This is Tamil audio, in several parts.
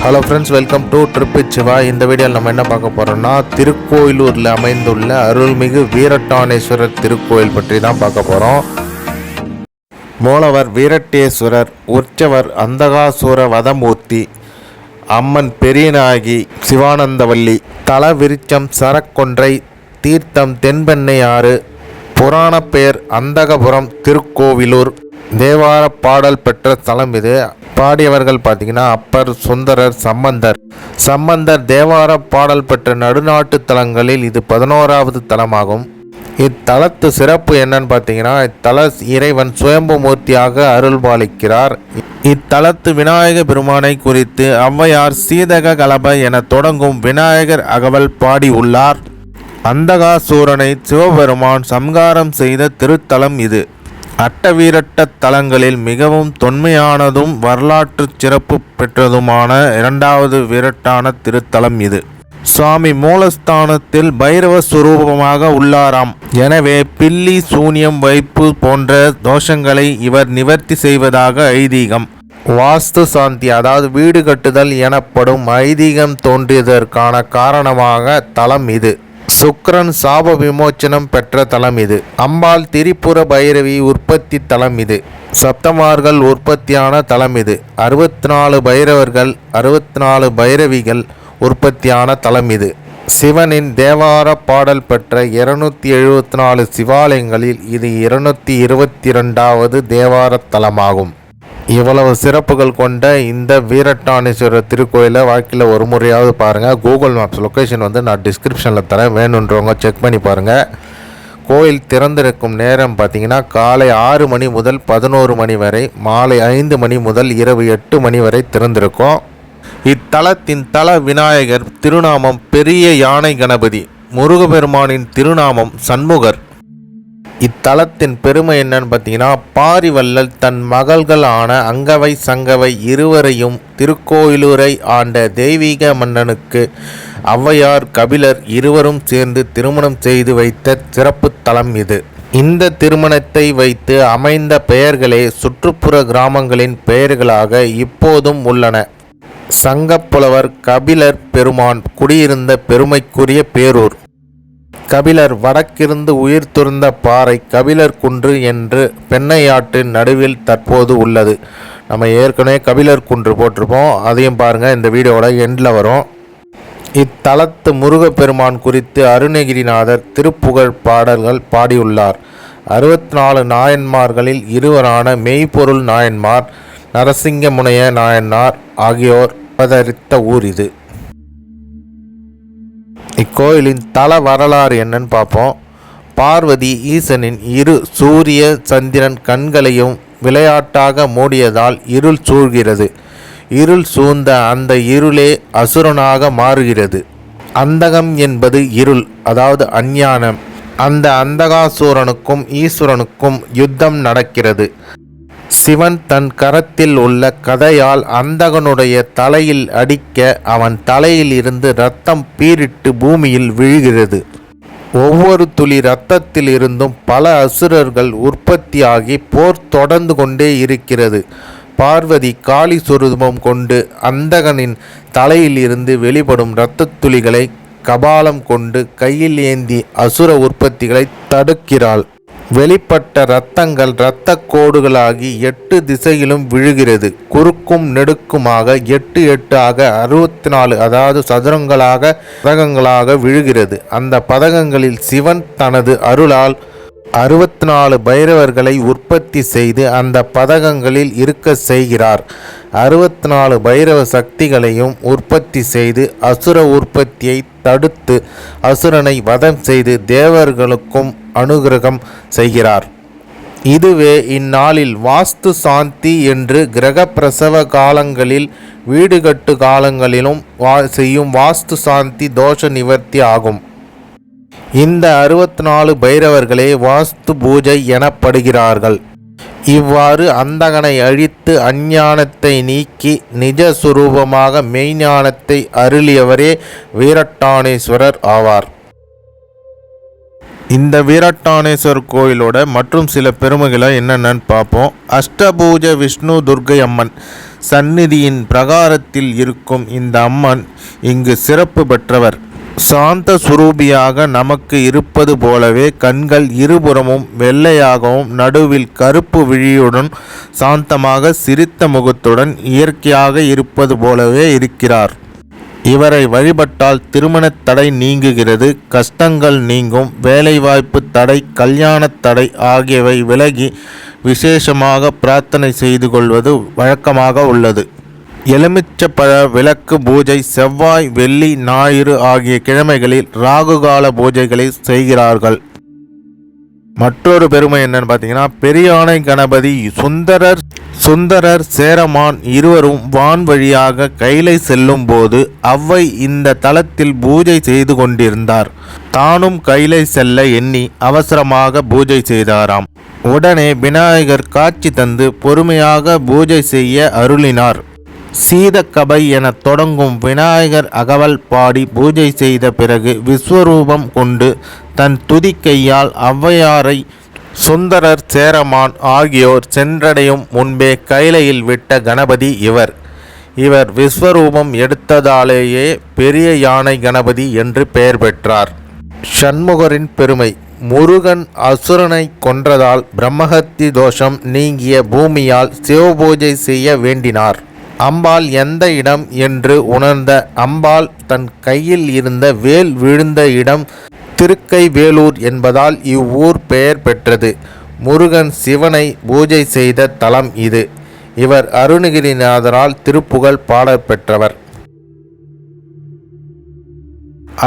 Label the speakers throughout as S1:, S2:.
S1: Hello friends, welcome to trip Siva. இந்த வீடியோவில் நம்ம என்ன பார்க்க போகிறோம்னா, திருக்கோயிலூரில் அமைந்துள்ள அருள்மிகு வீரட்டானேஸ்வரர் திருக்கோயில் பற்றி தான் பார்க்க போகிறோம். மூலவர் வீரட்டேஸ்வரர், உற்சவர் அந்தகாசுர வதமூர்த்தி, அம்மன் பெரியநாயகி சிவானந்தவல்லி, தல விருட்சம் சரக்கொன்றை, தீர்த்தம் தென்பெண்ணையாறு, புராண பெயர் அந்தகபுரம் திருக்கோவிலூர். தேவார பாடல் பெற்ற தலம் இது. பாடியவர்கள் பார்த்தீங்கன்னா அப்பர், சுந்தரர், சம்பந்தர். தேவார பாடல் பெற்ற நடுநாட்டு தலங்களில் இது 11வது தலமாகும். இத்தலத்து சிறப்பு என்னன்னு பார்த்தீங்கன்னா, இத்தல இறைவன் சுயம்பு மூர்த்தியாக அருள்பாலிக்கிறார். இத்தலத்து விநாயக பெருமானை குறித்து ஔவையார் சீதக கலப என தொடங்கும் விநாயகர் அகவல் பாடியுள்ளார். அந்தகாசூரனை சிவபெருமான் சம்காரம் செய்த திருத்தலம் இது. அட்டவீரட்ட தலங்களில் மிகவும் தொன்மையானதும் வரலாற்று சிறப்பு பெற்றதுமான 2வது வீரட்டான திருத்தலம் இது. சுவாமி மூலஸ்தானத்தில் பைரவ சுரூபமாக உள்ளாராம். எனவே பில்லி, சூனியம், வைப்பு போன்ற தோஷங்களை இவர் நிவர்த்தி செய்வதாக ஐதீகம். வாஸ்து சாந்தி, அதாவது வீடு கட்டுதல் எனப்படும் ஐதீகம் தோன்றியதற்கான காரணமாக தலம் இது. சுக்கிரன் சாப விமோச்சனம் பெற்ற தலம் இது. அம்பாள் திரிபுர பைரவி உற்பத்தி தலம் இது. சப்தமார்கள் உற்பத்தியான தலம் இது. 64 பைரவர்கள், 64 பைரவிகள் உற்பத்தியான தலம் இது. சிவனின் தேவார பாடல் பெற்ற 274 சிவாலயங்களில் இது 222வது தேவார தலமாகும். இவ்வளவு சிறப்புகள் கொண்ட இந்த வீரட்டானேஸ்வரர் திருக்கோயிலை வாழ்க்கையில் ஒரு முறையாவது பாருங்கள். கூகுள் மேப்ஸ் லொக்கேஷன் நான் டிஸ்கிரிப்ஷனில் தரேன், வேணுன்றவங்க செக் பண்ணி பாருங்கள். கோயில் திறந்திருக்கும் நேரம் பார்த்திங்கன்னா காலை 6 மணி முதல் 11 மணி வரை, மாலை 5 மணி முதல் இரவு 8 மணி வரை திறந்திருக்கும். இத்தலத்தின் தல விநாயகர் திருநாமம் பெரிய யானை கணபதி, முருகப்பெருமானின் திருநாமம் சண்முகர். இத்தலத்தின் பெருமை என்னன்னு பார்த்தீங்கன்னா, பாரிவள்ளல் தன் மகள்களான அங்கவை, சங்கவை இருவரையும் திருக்கோயிலூரை ஆண்ட தெய்வீக மன்னனுக்கு ஔவையார், கபிலர் இருவரும் சேர்ந்து திருமணம் செய்து வைத்த சிறப்பு தலம் இது. இந்த திருமணத்தை வைத்து அமைந்த பெயர்களே சுற்றுப்புற கிராமங்களின் பெயர்களாக இப்போதும் உள்ளன. சங்கப்புலவர் கபிலர் பெருமான் குடியிருந்த பெருமைக்குரிய பேரூர். கபிலர் வடக்கிருந்து உயிர் துறந்த பாறை கபிலர் குன்று என்று பெண்ணையாற்றின் நடுவில் தற்போது உள்ளது. நம்ம ஏற்கனவே கபிலர் குன்று போட்டிருப்போம், அதையும் பாருங்கள், இந்த வீடியோவோட எண்டில் வரும். இத்தலத்து முருகப்பெருமான் குறித்து அருணகிரிநாதர் திருப்புகழ் பாடல்கள் பாடியுள்ளார். 64 நாயன்மார்களில் இருவரான மெய்ப்பொருள் நாயன்மார், நரசிங்கமுனைய நாயனார் ஆகியோர் அவதரித்த ஊர் இது. இக்கோயிலின் தல வரலாறு என்னன்னு பார்ப்போம். பார்வதி ஈசனின் இரு சூரிய சந்திரன் கண்களையும் விளையாட்டாக மூடியதால் இருள் சூழ்கிறது. இருள் சூழ்ந்த அந்த இருளே அசுரனாக மாறுகிறது. அந்தகம் என்பது இருள், அதாவது அஞ்ஞானம். அந்த அந்தகாசூரனுக்கும் ஈஸ்வரனுக்கும் யுத்தம் நடக்கிறது. சிவன் தன் கரத்தில் உள்ள கதையால் அந்தகனுடைய தலையில் அடிக்க அவன் தலையில் இருந்து இரத்தம் பீரிட்டு பூமியில் விழுகிறது. ஒவ்வொரு துளி இரத்தத்தில் இருந்தும் பல அசுரர்கள் உற்பத்தியாகி போர் தொடர்ந்து கொண்டே இருக்கிறது. பார்வதி காளி சொரூபம் கொண்டு அந்தகனின் தலையில் இருந்து வெளிப்படும் இரத்த துளிகளை கபாலம் கொண்டு கையில் ஏந்தி அசுர உற்பத்திகளை தடுக்கிறாள். வெளிப்பட்ட இரத்தங்கள் இரத்த கோடுகளாகி 8 திசையிலும் விழுகிறது. குறுக்கும் நெடுக்குமாக 8 8ஆக 64, அதாவது சதுரங்களாக பதகங்களாக விழுகிறது. அந்த பதகங்களில் சிவன் தனது அருளால் 64 பைரவர்களை உற்பத்தி செய்து அந்த பதகங்களில் இருக்க செய்கிறார். 64 பைரவ சக்திகளையும் உற்பத்தி செய்து அசுர உற்பத்தியை தடுத்து அசுரனை வதம் செய்து தேவர்களுக்கும் அனுகிரகம் செய்கிறார். இதுவே இந்நாளில் வாஸ்து சாந்தி என்று கிரக பிரசவ காலங்களில், வீடுகட்டு காலங்களிலும் செய்யும் வாஸ்து சாந்தி தோஷ நிவர்த்தி ஆகும். இந்த 64 பைரவர்களே வாஸ்து பூஜை எனப்படுகிறார்கள். இவ்வாறு அந்தகனை அழித்து அஞ்ஞானத்தை நீக்கி நிஜ சுரூபமாக மெய்ஞானத்தை அருளியவரே வீரட்டானேஸ்வரர் ஆவார். இந்த வீரட்டானேஸ்வரர் கோயிலோட மற்றும் சில பெருமைகளை என்னென்னு பார்ப்போம். அஷ்டபூஜ விஷ்ணு துர்க்கை அம்மன் சந்நிதியின் பிரகாரத்தில் இருக்கும் இந்த அம்மன் இங்கு சிறப்பு பெற்றவர். சாந்த சுரூபியாக நமக்கு இருப்பது போலவே கண்கள் இருபுறமும் வெள்ளையாகவும் நடுவில் கருப்பு விழியுடன் சாந்தமாக சிரித்த முகத்துடன் இயற்கையாக இருப்பது போலவே இருக்கிறார். இவரை வழிபட்டால் திருமணத் தடை நீங்குகிறது, கஷ்டங்கள் நீங்கும், வேலைவாய்ப்பு தடை, கல்யாணத் தடை ஆகியவை விலகி விசேஷமாக பிரார்த்தனை செய்து கொள்வது வழக்கமாக உள்ளது. எலுமிச்சப்பழ விளக்கு பூஜை செவ்வாய், வெள்ளி, ஞாயிறு ஆகிய கிழமைகளில் ராகுகால பூஜைகளை செய்கிறார்கள். மற்றொரு பெருமை என்னன்னு பார்த்தீங்கன்னா, பெரியானை கணபதி சுந்தரர் சேரமான் இருவரும் வான் வழியாக கைலை செல்லும் போது அவ்வை இந்த தலத்தில் பூஜை செய்து கொண்டிருந்தார். தானும் கைலை செல்ல எண்ணி அவசரமாக பூஜை செய்தாராம். உடனே விநாயகர் காட்சி தந்து பொறுமையாக பூஜை செய்ய அருளினார். சீதக்கபை என தொடங்கும் விநாயகர் அகவல் பாடி பூஜை செய்த பிறகு விஸ்வரூபம் கொண்டு தன் துதிக்கையால் ஔவையாரை சுந்தரர் சேரமான் ஆகியோர் சென்றடையும் முன்பே கைலையில் விட்ட கணபதி இவர் விஸ்வரூபம் எடுத்ததாலேயே பெரிய யானை கணபதி என்று பெயர் பெற்றார். சண்முகரின் பெருமை. முருகன் அசுரனை கொன்றதால் பிரம்மஹத்தி தோஷம் நீங்கிய பூமியால் சிவபூஜை செய்ய வேண்டினார். அம்பாள் எந்த இடம் என்று உணர்ந்த அம்பாள் தன் கையில் இருந்த வேல் விழுந்த இடம் திருக்கைவேலூர் என்பதால் இவ்வூர் பெயர் பெற்றது. முருகன் சிவனை பூஜை செய்த தலம் இது. இவர் அருணகிரிநாதரால் திருப்புகழ் பாடப்பெற்றவர்.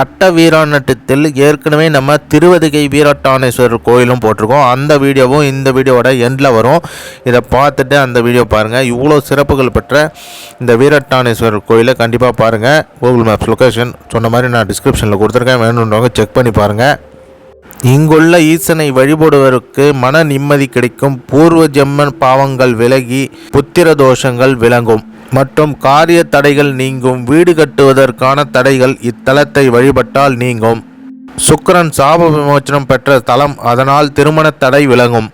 S1: அட்ட வீராநட்டத்தில் ஏற்கனவே நம்ம திருவதிகை வீரட்டானேஸ்வரர் கோயிலும் போட்டிருக்கோம். அந்த வீடியோவும் இந்த வீடியோவோட எண்டில் வரும். இதை பார்த்துட்டு அந்த வீடியோ பாருங்கள். இவ்வளோ சிறப்புகள் பெற்ற இந்த வீரட்டானேஸ்வரர் கோயிலை கண்டிப்பாக பாருங்கள். கூகுள் மேப்ஸ் லொக்கேஷன் சொன்ன மாதிரி நான் டிஸ்கிரிப்ஷனில் கொடுத்துருக்கேன், வேணுன்றவங்க செக் பண்ணி பாருங்கள். இங்குள்ள ஈசனை வழிபடுவதற்கு மன நிம்மதி கிடைக்கும், பூர்வ ஜென்ம பாவங்கள் விலகி புத்திர தோஷங்கள் விளங்கும் மற்றும் காரிய தடைகள் நீங்கும். வீடு கட்டுவதற்கான தடைகள் இத்தலத்தை வழிபட்டால் நீங்கும். சுக்கிரன் சாப விமோச்சனம் பெற்ற தலம், அதனால் திருமண தடை விலகும்.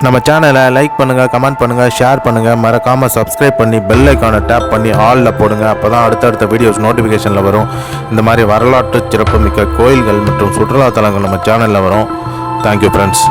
S1: நம்ம சேனலை லைக் பண்ணுங்கள், கமெண்ட் பண்ணுங்கள், ஷேர் பண்ணுங்கள். மறக்காமல் சப்ஸ்கிரைப் பண்ணி பெல் ஐக்கானை டேப் பண்ணி ஆலில் போடுங்க. அப்போ தான் அடுத்தடுத்த வீடியோஸ் நோட்டிஃபிகேஷனில் வரும். இந்த மாதிரி வரலாற்று சிறப்புமிக்க கோயில்கள் மற்றும் சுற்றுலாத்தலங்கள் நம்ம சேனலில் வரும். Thank you friends.